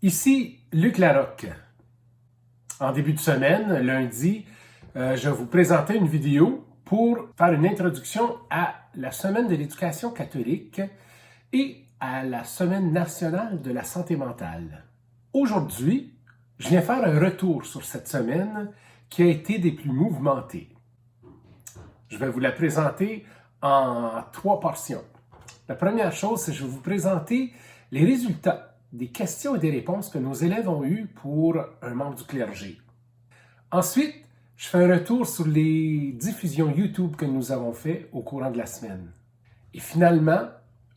Ici Luc Larocque. En début de semaine, lundi, je vais vous présenter une vidéo pour faire une introduction à la Semaine de l'éducation catholique et à la Semaine nationale de la santé mentale. Aujourd'hui, je viens faire un retour sur cette semaine qui a été des plus mouvementées. Je vais vous la présenter en 3 portions. La première chose, c'est que je vais vous présenter les résultats des questions et des réponses que nos élèves ont eues pour un membre du clergé. Ensuite, je fais un retour sur les diffusions YouTube que nous avons fait au courant de la semaine. Et finalement,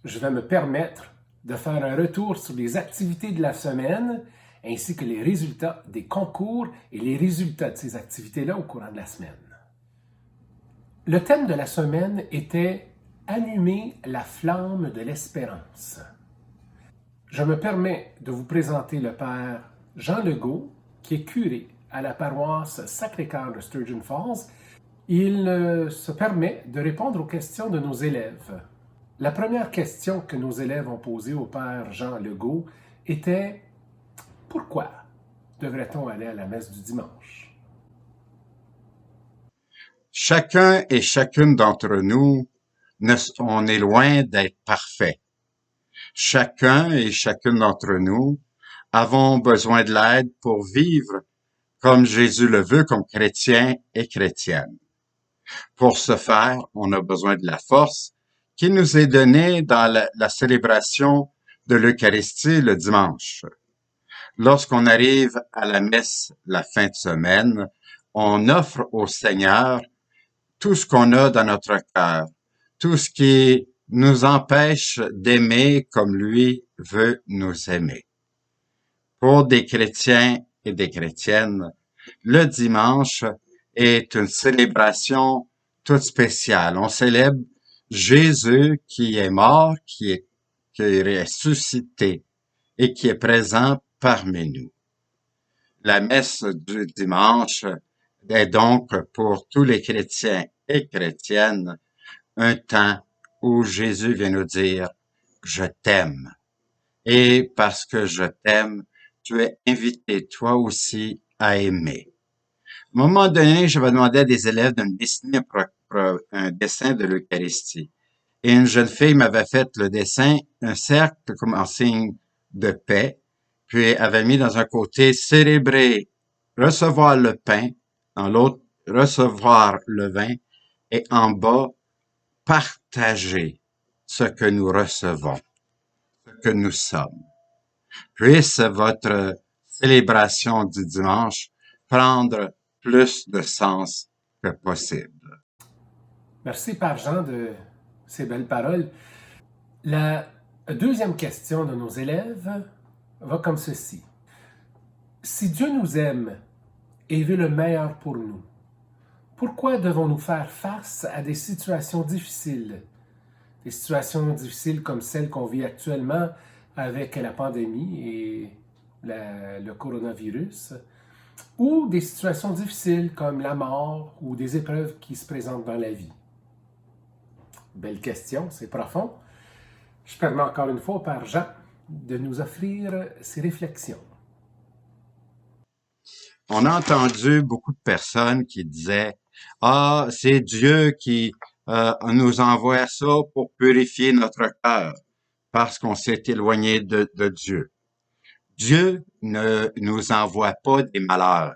je vais me permettre de faire un retour sur les activités de la semaine ainsi que les résultats des concours et les résultats de ces activités-là au courant de la semaine. Le thème de la semaine était « Allumer la flamme de l'espérance ». Je me permets de vous présenter le père Jean Legault, qui est curé à la paroisse Sacré-Cœur de Sturgeon Falls. Il se permet de répondre aux questions de nos élèves. La première question que nos élèves ont posée au père Jean Legault était « Pourquoi devrait-on aller à la messe du dimanche? » Chacun et chacune d'entre nous, on est loin d'être parfait. Chacun et chacune d'entre nous avons besoin de l'aide pour vivre comme Jésus le veut comme chrétien et chrétienne. Pour ce faire, on a besoin de la force qui nous est donnée dans la célébration de l'Eucharistie le dimanche. Lorsqu'on arrive à la messe la fin de semaine, on offre au Seigneur tout ce qu'on a dans notre cœur, tout ce qui nous empêche d'aimer comme lui veut nous aimer. Pour des chrétiens et des chrétiennes, le dimanche est une célébration toute spéciale. On célèbre Jésus qui est mort, qui est ressuscité et qui est présent parmi nous. La messe du dimanche est donc pour tous les chrétiens et chrétiennes un temps où Jésus vient nous dire « Je t'aime ». Et parce que je t'aime, tu es invité toi aussi à aimer. À un moment donné, je vais demander à des élèves de me dessiner un dessin de l'Eucharistie. Et une jeune fille m'avait fait le dessin, un cercle comme en signe de paix, puis avait mis dans un côté célébrer, recevoir le pain, dans l'autre recevoir le vin, et en bas partager ce que nous recevons, ce que nous sommes. Puisse votre célébration du dimanche prendre plus de sens que possible. Merci, Père Jean, de ces belles paroles. La deuxième question de nos élèves va comme ceci. Si Dieu nous aime et veut le meilleur pour nous, pourquoi devons-nous faire face à des situations difficiles? Des situations difficiles comme celles qu'on vit actuellement avec la pandémie et le coronavirus, ou des situations difficiles comme la mort ou des épreuves qui se présentent dans la vie. Belle question, c'est profond. Je permets encore une fois au Père Jean de nous offrir ses réflexions. On a entendu beaucoup de personnes qui disaient « Ah, c'est Dieu qui nous envoie ça pour purifier notre cœur parce qu'on s'est éloigné de Dieu. » Dieu ne nous envoie pas des malheurs.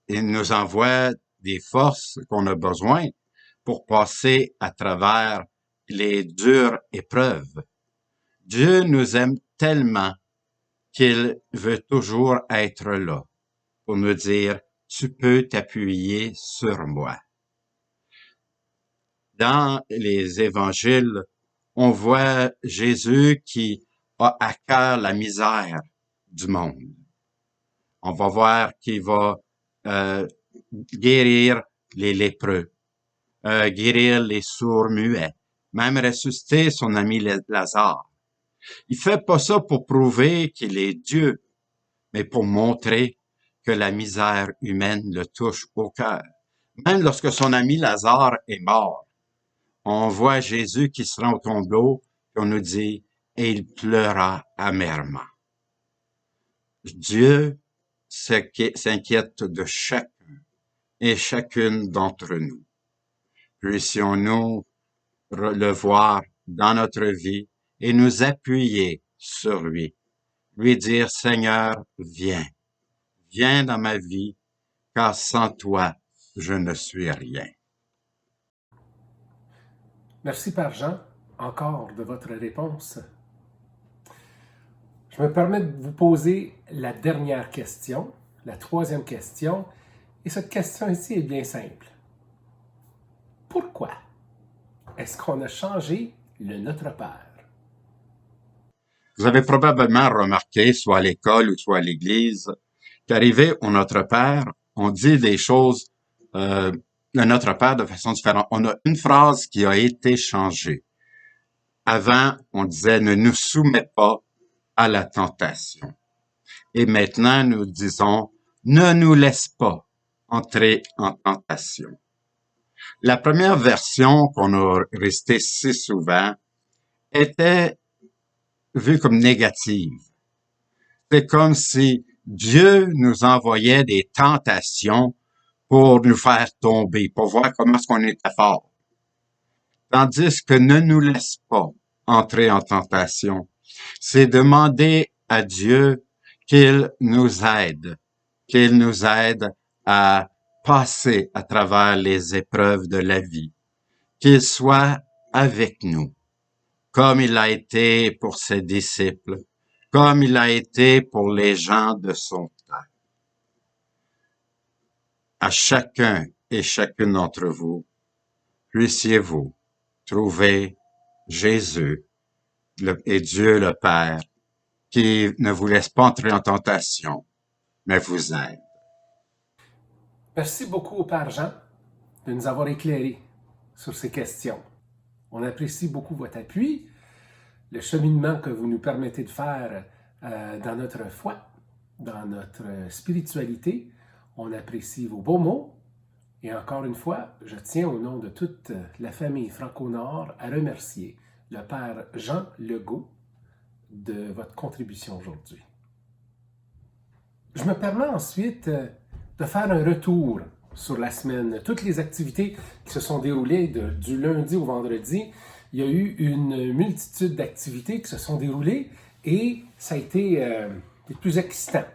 Il nous envoie des forces qu'on a besoin pour passer à travers les dures épreuves. Dieu nous aime tellement qu'il veut toujours être là pour nous dire « Tu peux t'appuyer sur moi ». Dans les évangiles, on voit Jésus qui a à cœur la misère du monde. On va voir qu'il va guérir les lépreux, guérir les sourds muets, même ressusciter son ami Lazare. Il fait pas ça pour prouver qu'il est Dieu, mais pour montrer que la misère humaine le touche au cœur. Même lorsque son ami Lazare est mort, on voit Jésus qui se rend au tombeau, et on nous dit « Et il pleura amèrement ». Dieu s'inquiète de chacun et chacune d'entre nous. Puissions-nous le voir dans notre vie et nous appuyer sur lui. Lui dire, Seigneur, viens dans ma vie, car sans toi, je ne suis rien. Merci, Père Jean, encore de votre réponse. Je me permets de vous poser la dernière question, la troisième question, et cette question ici est bien simple. Pourquoi est-ce qu'on a changé le Notre Père? Vous avez probablement remarqué, soit à l'école ou soit à l'église, qu'arrivé au Notre Père, on dit des choses, le Notre Père de façon différente. On a une phrase qui a été changée. Avant, on disait « ne nous soumets pas à la tentation ». Et maintenant, nous disons « ne nous laisse pas entrer en tentation ». La première version qu'on a restée si souvent était vue comme négative. C'est comme si Dieu nous envoyait des tentations pour nous faire tomber, pour voir comment est-ce qu'on était fort. Tandis que ne nous laisse pas entrer en tentation. C'est demander à Dieu qu'il nous aide à passer à travers les épreuves de la vie, qu'il soit avec nous, comme il a été pour ses disciples, comme il a été pour les gens de son temps. À chacun et chacune d'entre vous, puissiez-vous trouver Jésus et Dieu le Père, qui ne vous laisse pas entrer en tentation, mais vous aide. Merci beaucoup au Père Jean de nous avoir éclairés sur ces questions. On apprécie beaucoup votre appui, le cheminement que vous nous permettez de faire dans notre foi, dans notre spiritualité. On apprécie vos beaux mots. Et encore une fois, je tiens au nom de toute la famille Franco-Nord à remercier le Père Jean Legault de votre contribution aujourd'hui. Je me permets ensuite de faire un retour sur la semaine. Toutes les activités qui se sont déroulées du lundi au vendredi, il y a eu une multitude d'activités qui se sont déroulées et ça a été les plus excitant.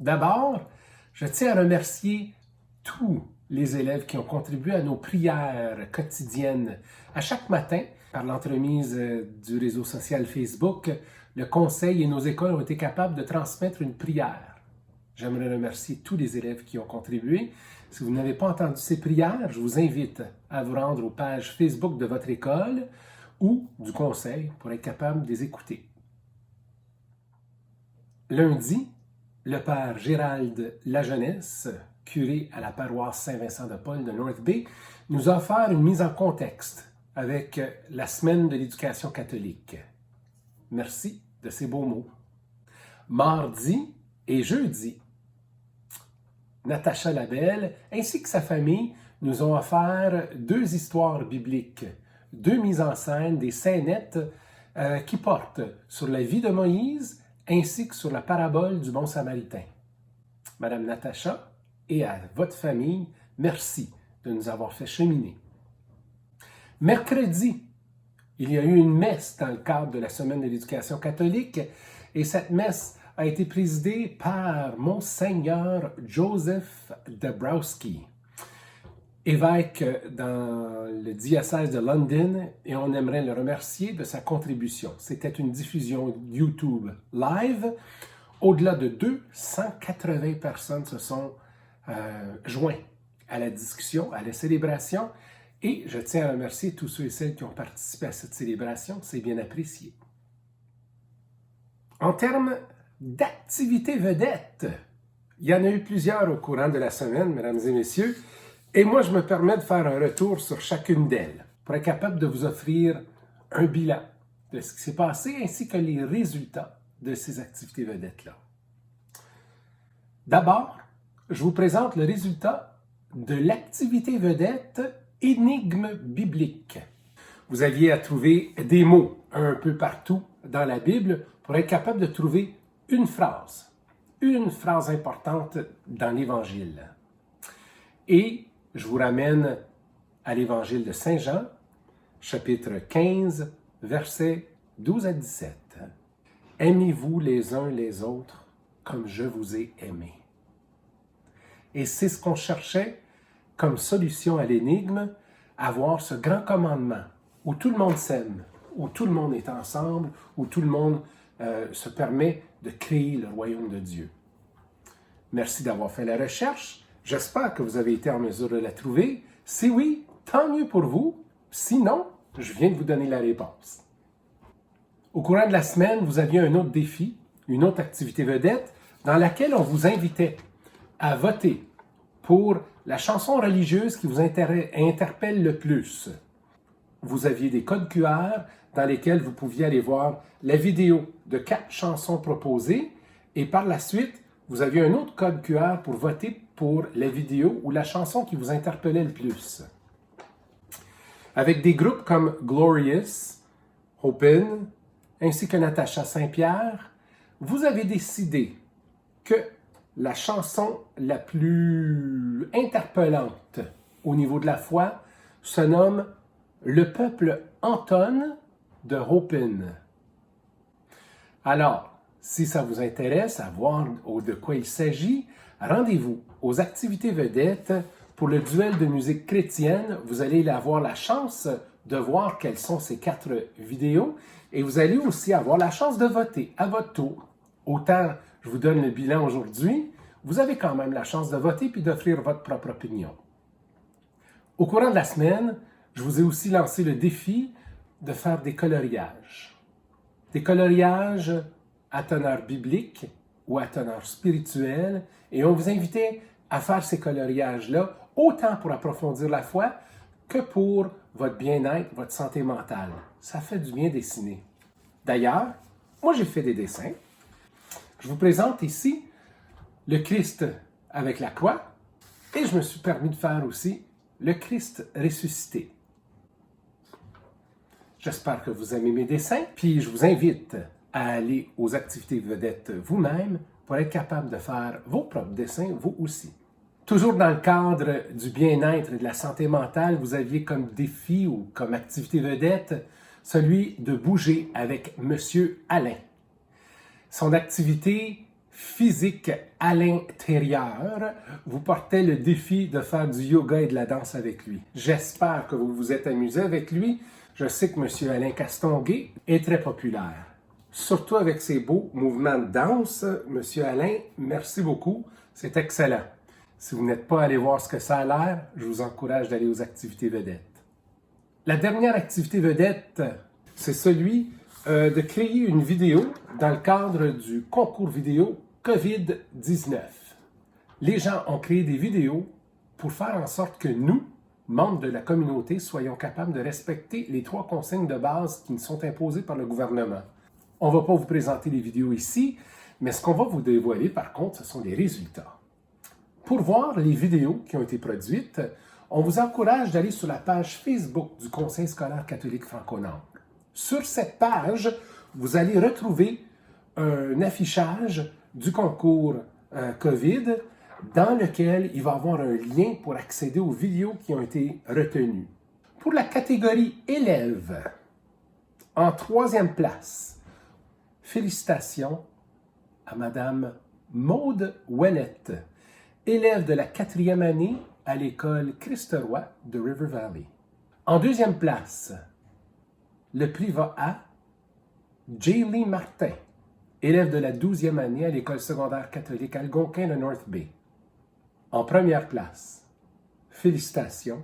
D'abord, je tiens à remercier tous les élèves qui ont contribué à nos prières quotidiennes. À chaque matin, par l'entremise du réseau social Facebook, le conseil et nos écoles ont été capables de transmettre une prière. J'aimerais remercier tous les élèves qui ont contribué. Si vous n'avez pas entendu ces prières, je vous invite à vous rendre aux pages Facebook de votre école ou du conseil pour être capable de les écouter. Lundi, le père Gérald Lajeunesse, curé à la paroisse Saint-Vincent-de-Paul de North Bay, nous a offert une mise en contexte avec la semaine de l'éducation catholique. Merci de ces beaux mots. Mardi et jeudi, Natacha Labelle ainsi que sa famille nous ont offert 2 histoires bibliques, 2 mises en scène des scénettes qui portent sur la vie de Moïse ainsi que sur la parabole du bon samaritain. Madame Natacha et à votre famille, merci de nous avoir fait cheminer. Mercredi, il y a eu une messe dans le cadre de la Semaine de l'éducation catholique et cette messe a été présidée par Monseigneur Joseph Dabrowski, évêque dans le diocèse de London, et on aimerait le remercier de sa contribution. C'était une diffusion YouTube live. Au-delà de 280 personnes se sont joints à la discussion, à la célébration, et je tiens à remercier tous ceux et celles qui ont participé à cette célébration. C'est bien apprécié. En termes d'activités vedettes, il y en a eu plusieurs au courant de la semaine, mesdames et messieurs, et moi je me permets de faire un retour sur chacune d'elles pour être capable de vous offrir un bilan de ce qui s'est passé ainsi que les résultats de ces activités vedettes-là. D'abord, je vous présente le résultat de l'activité vedette énigme biblique. Vous aviez à trouver des mots un peu partout dans la Bible pour être capable de trouver une phrase. une phrase importante dans l'Évangile. Et je vous ramène à l'Évangile de Saint Jean, chapitre 15, versets 12 à 17. « Aimez-vous les uns les autres comme je vous ai aimé. » Et c'est ce qu'on cherchait comme solution à l'énigme, avoir ce grand commandement où tout le monde s'aime, où tout le monde est ensemble, où tout le monde se permet de créer le royaume de Dieu. Merci d'avoir fait la recherche. J'espère que vous avez été en mesure de la trouver. Si oui, tant mieux pour vous. Sinon, je viens de vous donner la réponse. Au courant de la semaine, vous aviez un autre défi, une autre activité vedette, dans laquelle on vous invitait à voter pour la chanson religieuse qui vous interpelle le plus. Vous aviez des codes QR dans lesquels vous pouviez aller voir la vidéo de 4 chansons proposées et par la suite, vous aviez un autre code QR pour voter pour la vidéo ou la chanson qui vous interpellait le plus. Avec des groupes comme Glorious, Hopin, ainsi que Natacha Saint-Pierre, vous avez décidé que la chanson la plus interpellante au niveau de la foi se nomme « Le peuple entonne » de Hopin. Alors, si ça vous intéresse à voir de quoi il s'agit, rendez-vous aux activités vedettes pour le duel de musique chrétienne. Vous allez avoir la chance de voir quelles sont ces 4 vidéos et vous allez aussi avoir la chance de voter à votre tour. Autant je vous donne le bilan aujourd'hui, vous avez quand même la chance de voter puis d'offrir votre propre opinion. Au courant de la semaine, je vous ai aussi lancé le défi de faire des coloriages. Des coloriages à teneur biblique ou à teneur spirituelle et on vous invitait à faire ces coloriages-là autant pour approfondir la foi que pour votre bien-être, votre santé mentale. Ça fait du bien dessiner. D'ailleurs, moi j'ai fait des dessins. Je vous présente ici le Christ avec la croix et je me suis permis de faire aussi le Christ ressuscité. J'espère que vous aimez mes dessins, puis je vous invite à aller aux activités vedettes vous-même pour être capable de faire vos propres dessins, vous aussi. Toujours dans le cadre du bien-être et de la santé mentale, vous aviez comme défi ou comme activité vedette celui de bouger avec Monsieur Alain. Son activité physique à l'intérieur vous portait le défi de faire du yoga et de la danse avec lui. J'espère que vous vous êtes amusé avec lui. Je sais que M. Alain Castonguay est très populaire. Surtout avec ses beaux mouvements de danse. M. Alain, merci beaucoup. C'est excellent. Si vous n'êtes pas allé voir ce que ça a l'air, je vous encourage d'aller aux activités vedettes. La dernière activité vedette, c'est celui de créer une vidéo dans le cadre du concours vidéo COVID-19. Les gens ont créé des vidéos pour faire en sorte que nous, membres de la communauté, soyons capables de respecter les 3 consignes de base qui nous sont imposées par le gouvernement. On ne va pas vous présenter les vidéos ici, mais ce qu'on va vous dévoiler, par contre, ce sont les résultats. Pour voir les vidéos qui ont été produites, on vous encourage d'aller sur la page Facebook du Conseil scolaire catholique franco-nantes. Sur cette page, vous allez retrouver un affichage du concours COVID dans lequel il va y avoir un lien pour accéder aux vidéos qui ont été retenues. Pour la catégorie élèves, en 3e place, félicitations à Madame Maude Ouellette, élève de la 4e année à l'école Christ-Roi de River Valley. En 2e place, le prix va à Jaylee Martin, élève de la 12e année à l'école secondaire catholique Algonquin de North Bay. En 1re place, félicitations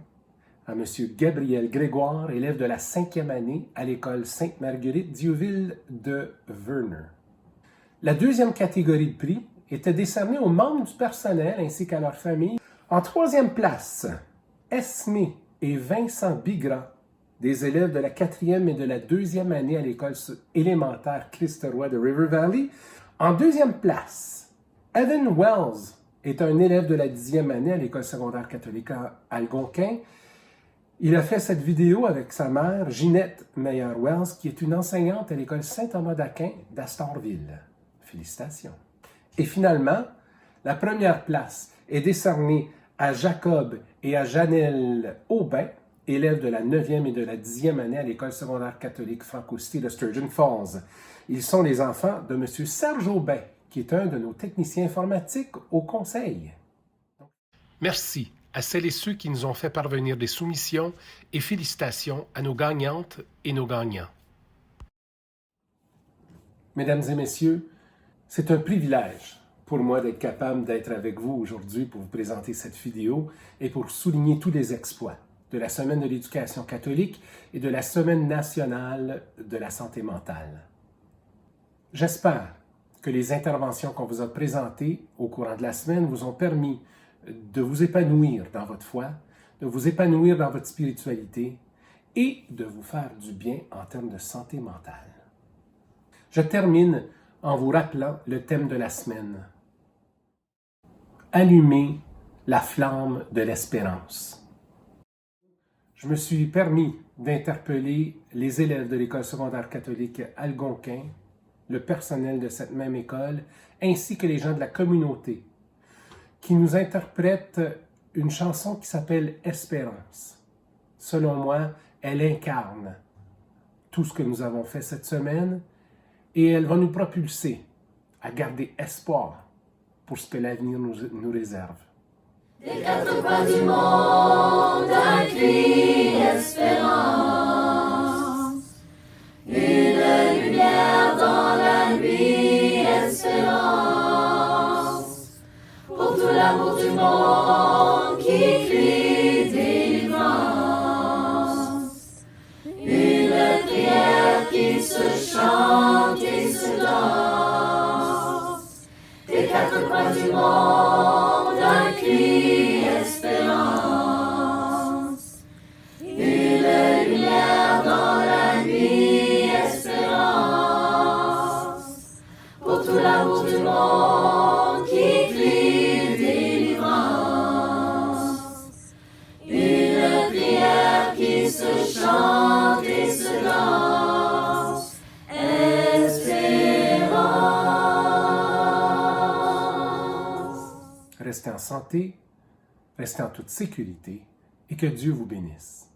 à M. Gabriel Grégoire, élève de la 5e année à l'école Sainte-Marguerite Dieuville de Verner. La 2e catégorie de prix était décernée aux membres du personnel ainsi qu'à leur famille. En 3e place, Esme et Vincent Bigra, des élèves de la 4e et de la 2e année à l'école élémentaire Christ-Roi de River Valley. En 2e place, Evan Wells est un élève de la 10e année à l'école secondaire catholique Algonquin. Il a fait cette vidéo avec sa mère, Ginette Meyer-Wells, qui est une enseignante à l'école Saint-Thomas d'Aquin d'Astorville. Félicitations. Et finalement, la première place est décernée à Jacob et à Janelle Aubin, élèves de la 9e et de la 10e année à l'École secondaire catholique Franco-Cité de Sturgeon Falls. Ils sont les enfants de M. Serge Aubin, qui est un de nos techniciens informatiques au Conseil. Merci à celles et ceux qui nous ont fait parvenir des soumissions et félicitations à nos gagnantes et nos gagnants. Mesdames et messieurs, c'est un privilège pour moi d'être capable d'être avec vous aujourd'hui pour vous présenter cette vidéo et pour souligner tous les exploits de la Semaine de l'éducation catholique et de la Semaine nationale de la santé mentale. J'espère que les interventions qu'on vous a présentées au courant de la semaine vous ont permis de vous épanouir dans votre foi, de vous épanouir dans votre spiritualité et de vous faire du bien en termes de santé mentale. Je termine en vous rappelant le thème de la semaine. Allumer la flamme de l'espérance. Je me suis permis d'interpeller les élèves de l'École secondaire catholique Algonquin, le personnel de cette même école, ainsi que les gens de la communauté, qui nous interprètent une chanson qui s'appelle « Espérance ». Selon moi, elle incarne tout ce que nous avons fait cette semaine et elle va nous propulser à garder espoir pour ce que l'avenir nous réserve. Des quatre coins du monde, un cri espérance, une lumière dans la nuit, espérance, pour tout l'amour du monde qui crie délivrance, une prière qui se chante et se danse, des quatre coins du monde, un cri espérance, une lumière dans la nuit, espérance, pour tout l'amour du monde qui crie délivrance, une prière qui se chante et se danse, espérance. Restez en santé, restez en toute sécurité et que Dieu vous bénisse.